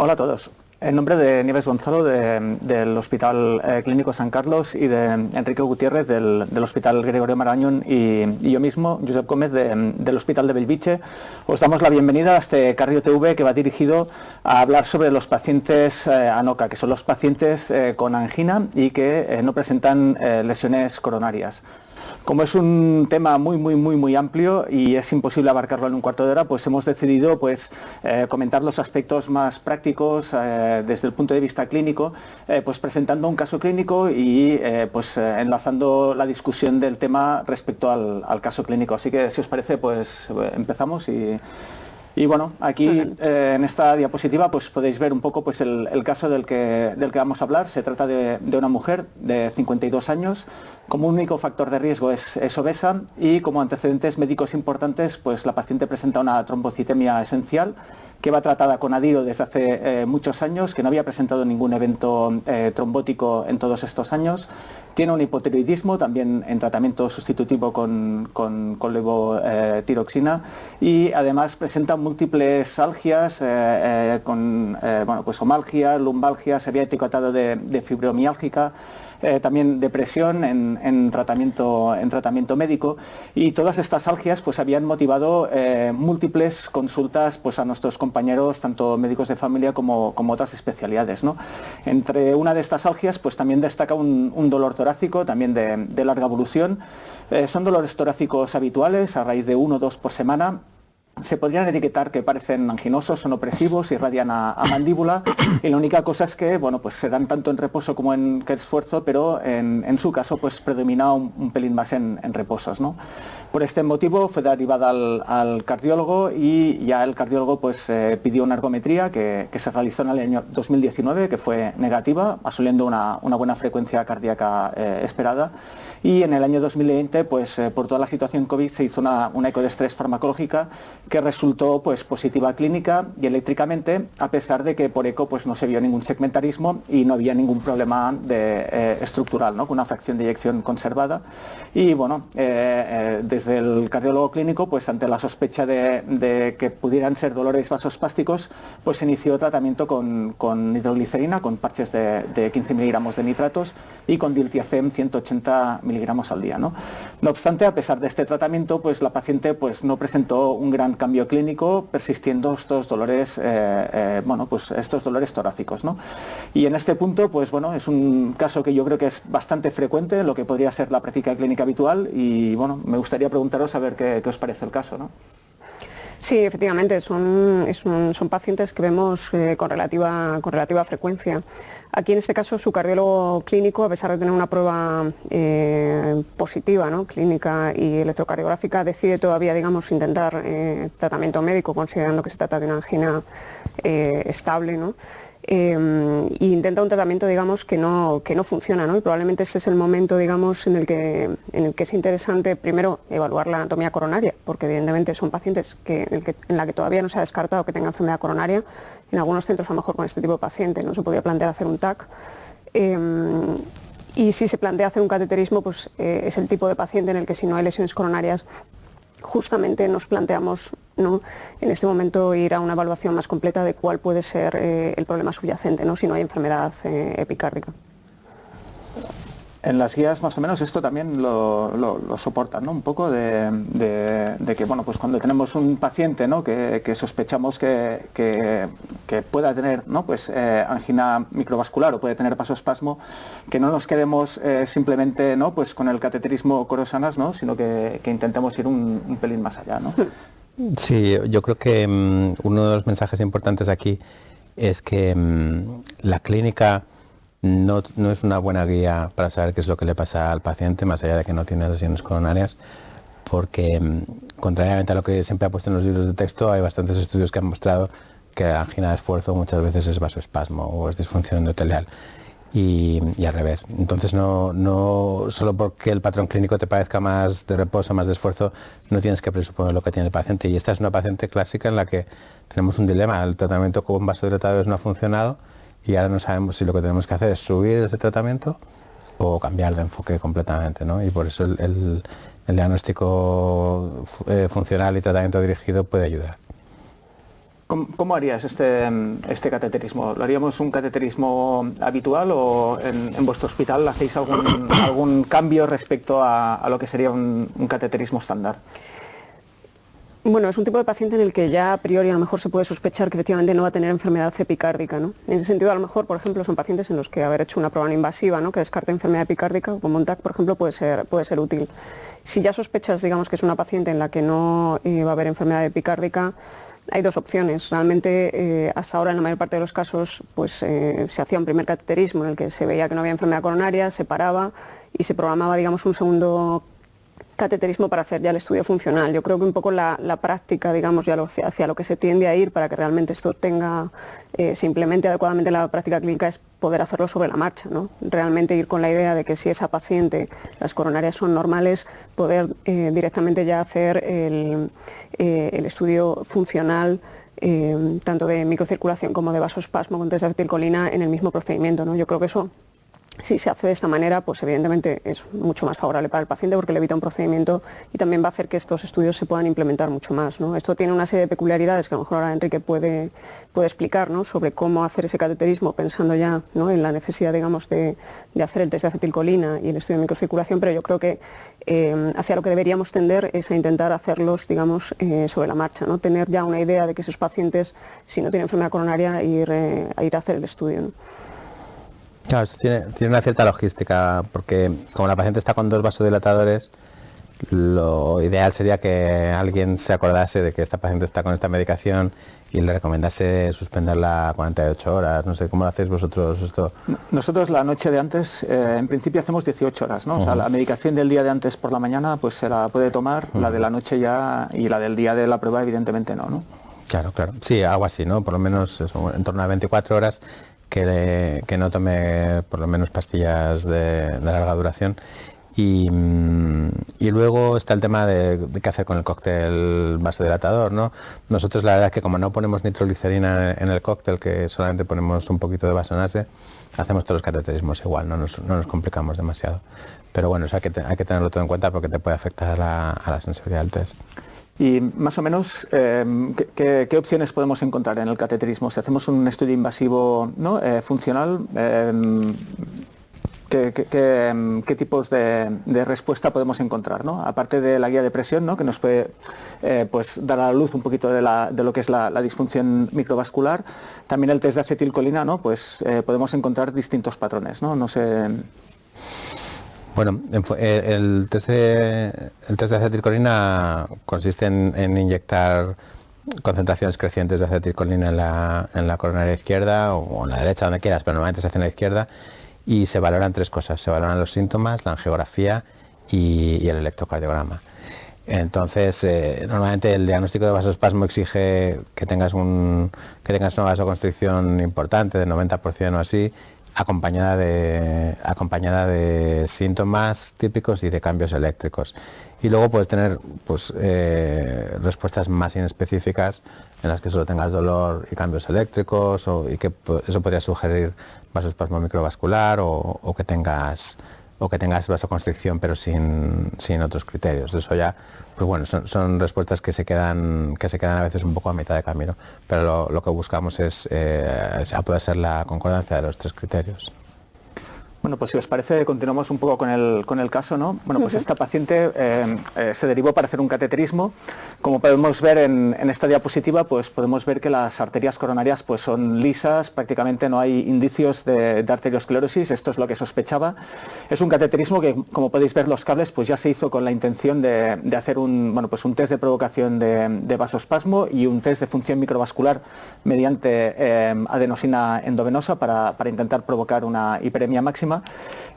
Hola a todos. En nombre de Nieves Gonzalo del Hospital Clínico San Carlos y de Enrique Gutiérrez del Hospital Gregorio Marañón y yo mismo, Josep Gómez del Hospital de Bellvitge, os damos la bienvenida a este Cardio TV que va dirigido a hablar sobre los pacientes ANOCA, que son los pacientes con angina y que no presentan lesiones coronarias. Como es un tema muy amplio y es imposible abarcarlo en un cuarto de hora, pues hemos decidido comentar los aspectos más prácticos desde el punto de vista clínico, pues presentando un caso clínico y enlazando la discusión del tema respecto al caso clínico. Así que si os parece, pues empezamos y bueno, aquí en esta diapositiva pues podéis ver un poco pues el caso del que vamos a hablar. Se trata de una mujer de 52 años, como único factor de riesgo es obesa y como antecedentes médicos importantes pues la paciente presenta una trombocitemia esencial que va tratada con adiro desde hace muchos años, que no había presentado ningún evento trombótico en todos estos años. Tiene un hipotiroidismo, también en tratamiento sustitutivo con levotiroxina y además presenta múltiples algias, omalgia, lumbalgia, se había etiquetado de fibromiálgica. También depresión en tratamiento médico, y todas estas algias pues habían motivado múltiples consultas pues a nuestros compañeros, tanto médicos de familia como otras especialidades, ¿no? Entre una de estas algias pues también destaca un dolor torácico, también de larga evolución. Son dolores torácicos habituales a raíz de 1 o 2 por semana. Se podrían etiquetar que parecen anginosos, son opresivos, irradian a mandíbula, y la única cosa es que pues se dan tanto en reposo como en esfuerzo, pero en su caso pues predomina un pelín más en reposos, ¿no? Por este motivo fue derivada al cardiólogo y ya el cardiólogo pues pidió una ergometría que se realizó en el año 2019, que fue negativa, asumiendo una buena frecuencia cardíaca esperada. Y en el año 2020, pues por toda la situación COVID, se hizo una eco de estrés farmacológica que resultó pues positiva clínica y eléctricamente, a pesar de que por eco pues no se vio ningún segmentarismo y no había ningún problema estructural, ¿no? Con una fracción de eyección conservada. Y bueno, desde el cardiólogo clínico, pues ante la sospecha de que pudieran ser dolores vasospásticos, pues se inició tratamiento con nitroglicerina, con parches de 15 miligramos de nitratos y con diltiazem 180 miligramos al día, ¿no? No obstante, a pesar de este tratamiento, pues la paciente pues no presentó un gran cambio clínico, persistiendo estos dolores, estos dolores torácicos, ¿no? Y en este punto, pues bueno, es un caso que yo creo que es bastante frecuente en lo que podría ser la práctica clínica habitual y bueno, me gustaría preguntaros a ver qué os parece el caso, ¿no? Sí, efectivamente, son pacientes que vemos con relativa frecuencia. Aquí en este caso su cardiólogo clínico, a pesar de tener una prueba positiva, ¿no?, clínica y electrocardiográfica, decide todavía, digamos, intentar tratamiento médico, considerando que se trata de una angina estable, ¿no? E intenta un tratamiento, digamos, que no funciona, ¿no? Y probablemente este es el momento, digamos, en el que es interesante primero evaluar la anatomía coronaria, porque evidentemente son pacientes en la que todavía no se ha descartado que tenga enfermedad coronaria. En algunos centros, a lo mejor con este tipo de paciente no se podría plantear hacer un TAC. Y si se plantea hacer un cateterismo, pues es el tipo de paciente en el que, si no hay lesiones coronarias, justamente nos planteamos, ¿no?, en este momento ir a una evaluación más completa de cuál puede ser el problema subyacente, ¿no?, si no hay enfermedad epicárdica. En las guías más o menos esto también lo soportan, ¿no? Un poco de que bueno, pues cuando tenemos un paciente, ¿no?, que sospechamos que pueda tener, ¿no?, pues angina microvascular o puede tener vasospasmo, que no nos quedemos simplemente, ¿no?, pues con el cateterismo Corosanas, ¿no?, sino que intentemos ir un pelín más allá, ¿no? Sí, yo creo que uno de los mensajes importantes aquí es que la clínica no es una buena guía para saber qué es lo que le pasa al paciente, más allá de que no tiene lesiones coronarias, porque contrariamente a lo que siempre ha puesto en los libros de texto, hay bastantes estudios que han mostrado que la angina de esfuerzo muchas veces es vasoespasmo o es disfunción endotelial y al revés. Entonces no solo porque el patrón clínico te parezca más de reposo, más de esfuerzo, no tienes que presuponer lo que tiene el paciente, y esta es una paciente clásica en la que tenemos un dilema. El tratamiento con vasodilatadores no ha funcionado y ahora no sabemos si lo que tenemos que hacer es subir ese tratamiento o cambiar de enfoque completamente, ¿no? Y por eso el diagnóstico funcional y tratamiento dirigido puede ayudar. ¿Cómo harías este cateterismo? ¿Lo haríamos un cateterismo habitual o en vuestro hospital hacéis algún cambio respecto a lo que sería un cateterismo estándar? Bueno, es un tipo de paciente en el que ya a priori a lo mejor se puede sospechar que efectivamente no va a tener enfermedad epicárdica, ¿no? En ese sentido, a lo mejor, por ejemplo, son pacientes en los que haber hecho una prueba no invasiva, ¿no?, que descarte enfermedad epicárdica, como un TAC, por ejemplo, puede ser útil. Si ya sospechas, digamos, que es una paciente en la que no va a haber enfermedad epicárdica, hay dos opciones. Realmente, hasta ahora, en la mayor parte de los casos, pues se hacía un primer cateterismo en el que se veía que no había enfermedad coronaria, se paraba y se programaba, digamos, un segundo cateterismo para hacer ya el estudio funcional. Yo creo que un poco la práctica, digamos, ya hacia lo que se tiende a ir para que realmente esto se implemente adecuadamente en la práctica clínica es poder hacerlo sobre la marcha, ¿no? Realmente ir con la idea de que si esa paciente, las coronarias son normales, poder directamente ya hacer el estudio funcional tanto de microcirculación como de vasospasmo con test de acetilcolina en el mismo procedimiento, ¿no? Yo creo que eso, si se hace de esta manera, pues evidentemente es mucho más favorable para el paciente porque le evita un procedimiento y también va a hacer que estos estudios se puedan implementar mucho más, ¿no? Esto tiene una serie de peculiaridades que a lo mejor ahora Enrique puede explicar, ¿no?, sobre cómo hacer ese cateterismo pensando ya, ¿no?, en la necesidad, digamos, de hacer el test de acetilcolina y el estudio de microcirculación, pero yo creo que hacia lo que deberíamos tender es a intentar hacerlos, digamos, sobre la marcha, ¿no?, tener ya una idea de que esos pacientes, si no tienen enfermedad coronaria, ir a hacer el estudio, ¿no? Claro, esto tiene una cierta logística, porque como la paciente está con 2 vasodilatadores, lo ideal sería que alguien se acordase de que esta paciente está con esta medicación y le recomendase suspenderla 48 horas. No sé, ¿cómo lo hacéis vosotros esto? Nosotros la noche de antes, en principio hacemos 18 horas, ¿no? O sea, la medicación del día de antes por la mañana pues se la puede tomar, la de la noche ya, y la del día de la prueba evidentemente no. Claro. Sí, algo así, ¿no? Por lo menos eso, en torno a 24 horas. Que no tome por lo menos pastillas de larga duración. Y luego está el tema de qué hacer con el cóctel vasodilatador, ¿no? Nosotros la verdad es que como no ponemos nitroglicerina en el cóctel, que solamente ponemos un poquito de vasonase, hacemos todos los cateterismos igual, no nos complicamos demasiado. Pero bueno, hay que tenerlo todo en cuenta porque te puede afectar a la sensibilidad del test. Y más o menos, ¿qué opciones podemos encontrar en el cateterismo? Si hacemos un estudio invasivo, ¿no?, funcional, ¿qué tipos de respuesta podemos encontrar, ¿no? Aparte de la guía de presión, ¿no?, que nos puede pues dar a la luz un poquito de lo que es la disfunción microvascular, también el test de acetilcolina, ¿no?, pues podemos encontrar distintos patrones, ¿no? No sé. Bueno, el test de acetilcolina consiste en inyectar concentraciones crecientes de acetilcolina en la coronaria izquierda o en la derecha, donde quieras, pero normalmente se hace en la izquierda, y se valoran 3 cosas. Se valoran los síntomas, la angiografía y el electrocardiograma. Entonces, normalmente el diagnóstico de vasospasmo exige que tengas una vasoconstricción importante, del 90% o así, acompañada de síntomas típicos y de cambios eléctricos. Y luego puedes tener pues, respuestas más inespecíficas en las que solo tengas dolor y cambios eléctricos, y que eso podría sugerir vasospasmo microvascular o que tengas vasoconstricción pero sin otros criterios. Eso ya, pues bueno, son respuestas que se quedan a veces un poco a mitad de camino, pero lo que buscamos es poder ser la concordancia de los 3 criterios. Bueno, pues si os parece, continuamos un poco con el caso, ¿no? Bueno, pues esta paciente se derivó para hacer un cateterismo. Como podemos ver en esta diapositiva, pues podemos ver que las arterias coronarias pues son lisas, prácticamente no hay indicios de arteriosclerosis, esto es lo que sospechaba. Es un cateterismo que, como podéis ver, los cables pues ya se hizo con la intención de hacer un test de provocación de vasospasmo y un test de función microvascular mediante adenosina endovenosa para intentar provocar una hiperemia máxima.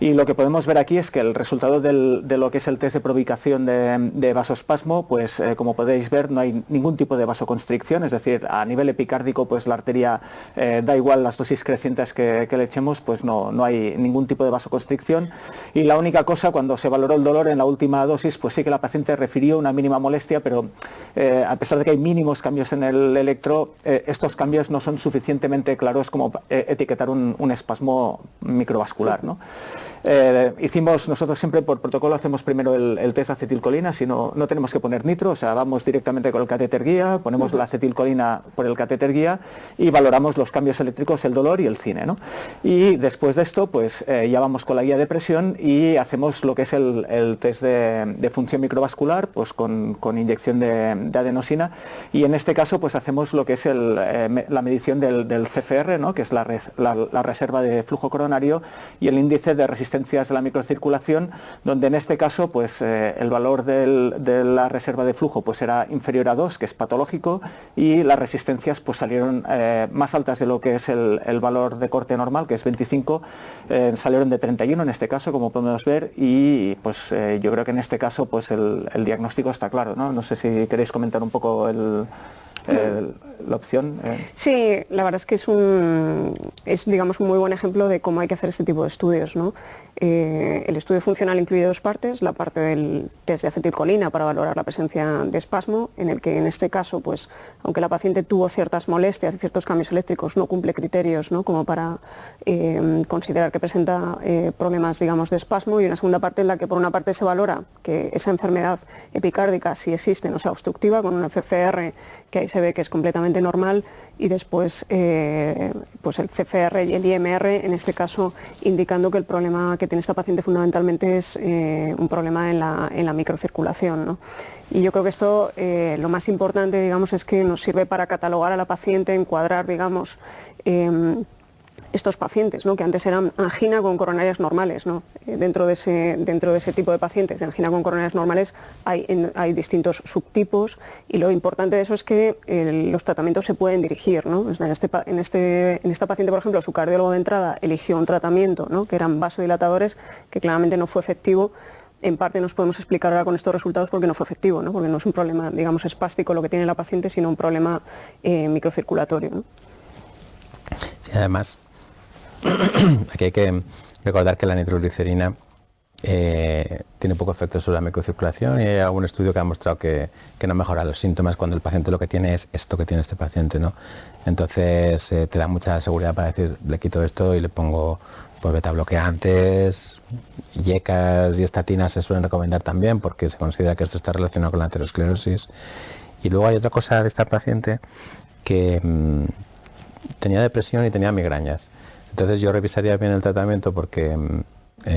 Y lo que podemos ver aquí es que el resultado de lo que es el test de provocación de vasospasmo, pues como podéis ver, no hay ningún tipo de vasoconstricción, es decir, a nivel epicárdico pues la arteria da igual las dosis crecientes que le echemos, pues no hay ningún tipo de vasoconstricción. Y la única cosa, cuando se valoró el dolor en la última dosis, pues sí que la paciente refirió una mínima molestia, pero a pesar de que hay mínimos cambios en el electro, estos cambios no son suficientemente claros como etiquetar un espasmo microvascular, ¿no? Nosotros siempre por protocolo hacemos primero el test de acetilcolina, si no tenemos que poner nitro, o sea, vamos directamente con el catéter guía, ponemos la acetilcolina por el catéter guía y valoramos los cambios eléctricos, el dolor y el cine, ¿no? Y después de esto, pues ya vamos con la guía de presión y hacemos lo que es el test de función microvascular, pues con inyección de adenosina, y en este caso pues hacemos lo que es la medición del CFR, ¿no? Que es la reserva de flujo coronario, y el índice de resistencias de la microcirculación, donde en este caso pues el valor de la reserva de flujo pues era inferior a 2, que es patológico, y las resistencias pues salieron más altas de lo que es el valor de corte normal, que es 25, salieron de 31 en este caso, como podemos ver, y pues yo creo que en este caso pues el diagnóstico está claro, ¿no? No sé si queréis comentar un poco la opción. Sí, la verdad es que es digamos un muy buen ejemplo de cómo hay que hacer este tipo de estudios, ¿no? El estudio funcional incluye dos partes: la parte del test de acetilcolina para valorar la presencia de espasmo, en el que en este caso, pues aunque la paciente tuvo ciertas molestias y ciertos cambios eléctricos, no cumple criterios, ¿no? Como para considerar que presenta problemas, digamos, de espasmo, y una segunda parte en la que por una parte se valora que esa enfermedad epicárdica sí existe, no sea obstructiva, con un FFR que ahí se ve que es completamente normal, y después pues el CFR y el IMR, en este caso indicando que el problema que tiene esta paciente fundamentalmente es un problema en la microcirculación, ¿no? Y yo creo que esto lo más importante, digamos, es que nos sirve para catalogar a la paciente, encuadrar, digamos, estos pacientes, ¿no? Que antes eran angina con coronarias normales, ¿no? Dentro de ese tipo de pacientes de angina con coronarias normales hay distintos subtipos, y lo importante de eso es que los tratamientos se pueden dirigir, ¿no? En esta paciente, por ejemplo, su cardiólogo de entrada eligió un tratamiento, ¿no? Que eran vasodilatadores, que claramente no fue efectivo. En parte nos podemos explicar ahora con estos resultados por qué no fue efectivo, ¿no? Porque no es un problema, digamos, espástico lo que tiene la paciente, sino un problema microcirculatorio, ¿no? Sí, además, aquí hay que recordar que la nitroglicerina tiene poco efecto sobre la microcirculación, y hay algún estudio que ha mostrado que no mejora los síntomas cuando el paciente lo que tiene es esto que tiene este paciente, ¿no? Entonces te da mucha seguridad para decir, le quito esto y le pongo pues beta bloqueantes, yecas y estatinas se suelen recomendar también, porque se considera que esto está relacionado con la aterosclerosis. Y luego hay otra cosa de esta paciente que tenía depresión y tenía migrañas. Entonces yo revisaría bien el tratamiento, porque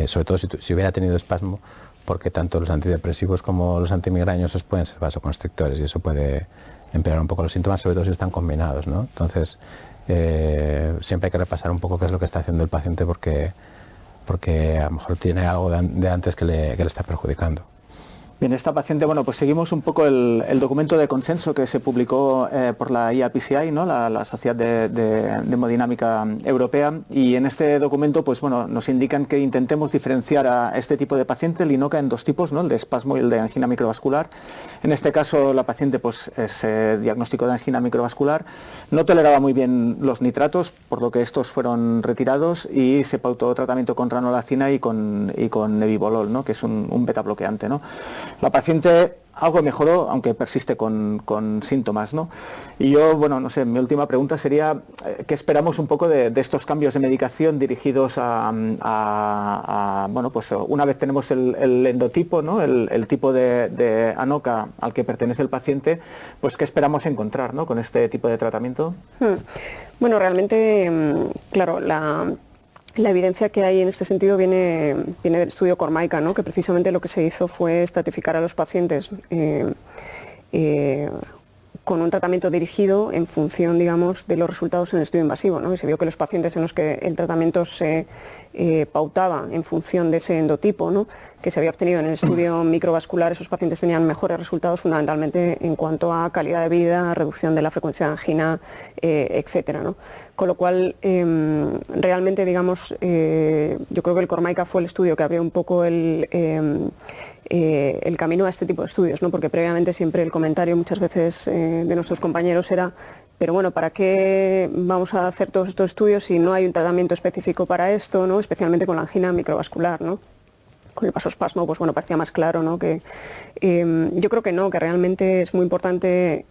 sobre todo si hubiera tenido espasmo, porque tanto los antidepresivos como los antimigrañosos pueden ser vasoconstrictores, y eso puede empeorar un poco los síntomas, sobre todo si están combinados, ¿no? Entonces siempre hay que repasar un poco qué es lo que está haciendo el paciente, porque a lo mejor tiene algo de antes que le está perjudicando. Bien, esta paciente, bueno, pues seguimos un poco el documento de consenso que se publicó por la IAPCI, ¿no? la Sociedad de Hemodinámica Europea, y en este documento pues bueno, nos indican que intentemos diferenciar a este tipo de paciente, el INOCA, en dos tipos, ¿no? El de espasmo y el de angina microvascular. En este caso la paciente pues se diagnosticó de angina microvascular, no toleraba muy bien los nitratos, por lo que estos fueron retirados, y se pautó tratamiento con ranolacina y con nebivolol, ¿no? Que es un beta bloqueante, ¿no? La paciente algo mejoró, aunque persiste con síntomas, ¿no? Y yo, bueno, no sé, mi última pregunta sería, ¿qué esperamos un poco de estos cambios de medicación dirigidos bueno, pues una vez tenemos el endotipo, ¿no? El tipo de ANOCA al que pertenece el paciente, pues ¿qué esperamos encontrar, ¿no? Con este tipo de tratamiento? Bueno, realmente, claro, la evidencia que hay en este sentido viene del estudio Cormaica, ¿no? Que precisamente lo que se hizo fue estratificar a los pacientes con un tratamiento dirigido en función, digamos, de los resultados en el estudio invasivo, ¿no? Y se vio que los pacientes en los que el tratamiento se pautaba en función de ese endotipo, ¿no? Que se había obtenido en el estudio microvascular, esos pacientes tenían mejores resultados fundamentalmente en cuanto a calidad de vida, reducción de la frecuencia de angina, etcétera, ¿no? Con lo cual, realmente, digamos, yo creo que el Cormaica fue el estudio que abrió un poco el camino a este tipo de estudios, ¿no? Porque previamente siempre el comentario muchas veces de nuestros compañeros era, pero bueno, ¿para qué vamos a hacer todos estos estudios si no hay un tratamiento específico para esto, ¿no? Especialmente con la angina microvascular, ¿no? Con el vasospasmo, pues bueno, parecía más claro, ¿no? Que yo creo que no, que realmente es muy importante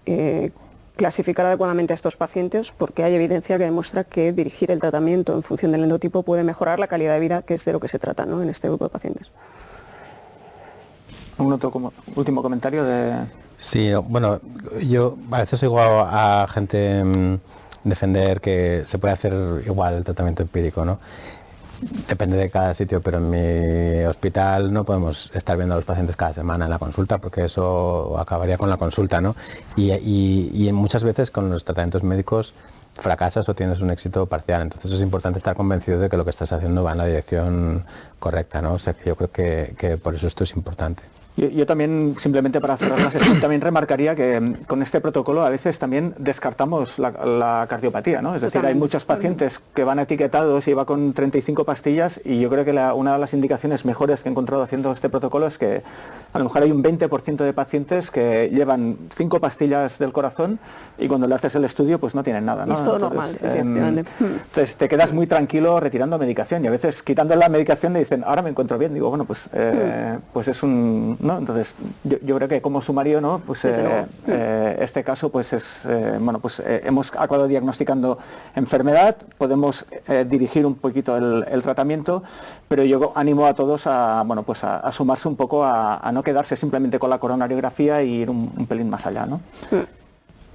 clasificar adecuadamente a estos pacientes, porque hay evidencia que demuestra que dirigir el tratamiento en función del endotipo puede mejorar la calidad de vida, que es de lo que se trata, ¿no?, en este grupo de pacientes. ¿Un último comentario de...? Sí, bueno, yo a veces oigo a gente defender que se puede hacer igual el tratamiento empírico, ¿no? Depende de cada sitio, pero en mi hospital no podemos estar viendo a los pacientes cada semana en la consulta, porque eso acabaría con la consulta, ¿no? Y muchas veces con los tratamientos médicos fracasas o tienes un éxito parcial, entonces es importante estar convencido de que lo que estás haciendo va en la dirección correcta, ¿no? O sea que yo creo que por eso esto es importante. Yo también, simplemente para cerrar la sesión, también remarcaría que con este protocolo a veces también descartamos la cardiopatía, ¿no? Es decir, hay muchos pacientes que van etiquetados y va con 35 pastillas, y yo creo que una de las indicaciones mejores que he encontrado haciendo este protocolo es que a lo mejor hay un 20% de pacientes que llevan 5 pastillas del corazón y cuando le haces el estudio pues no tienen nada, ¿no? Es todo normal, efectivamente. Entonces te quedas muy tranquilo retirando medicación, y a veces quitando la medicación le dicen, ahora me encuentro bien. Digo, bueno, pues es un... ¿no? Entonces yo creo que como sumario, ¿no?, pues este caso pues es hemos acabado diagnosticando enfermedad, podemos dirigir un poquito el tratamiento, pero yo animo a todos a sumarse un poco, a no quedarse simplemente con la coronariografía y ir un pelín más allá, ¿no?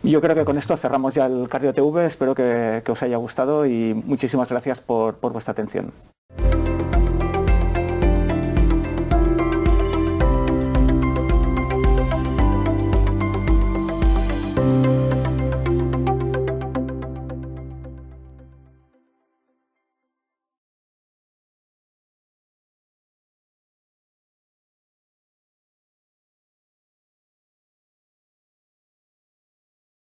Yo creo que con esto cerramos ya el Cardio TV, espero que os haya gustado y muchísimas gracias por vuestra atención.